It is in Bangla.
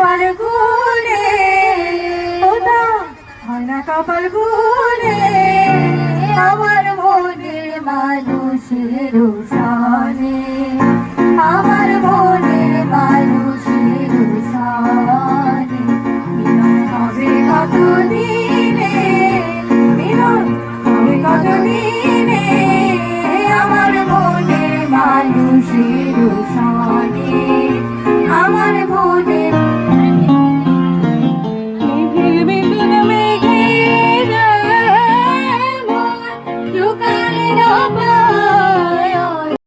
কপাল গুনে ওটা হয় না কপাল গুনে আমার মনের মানুষের সানে আমার মনের মানুষের সানে মিলন হবে কতদিনে মিলন হবে কতদিনে আমার মনের মানুষের সানে আমার মনের মেঘের বিন্দুন মেঘের মন লুকায় না পায়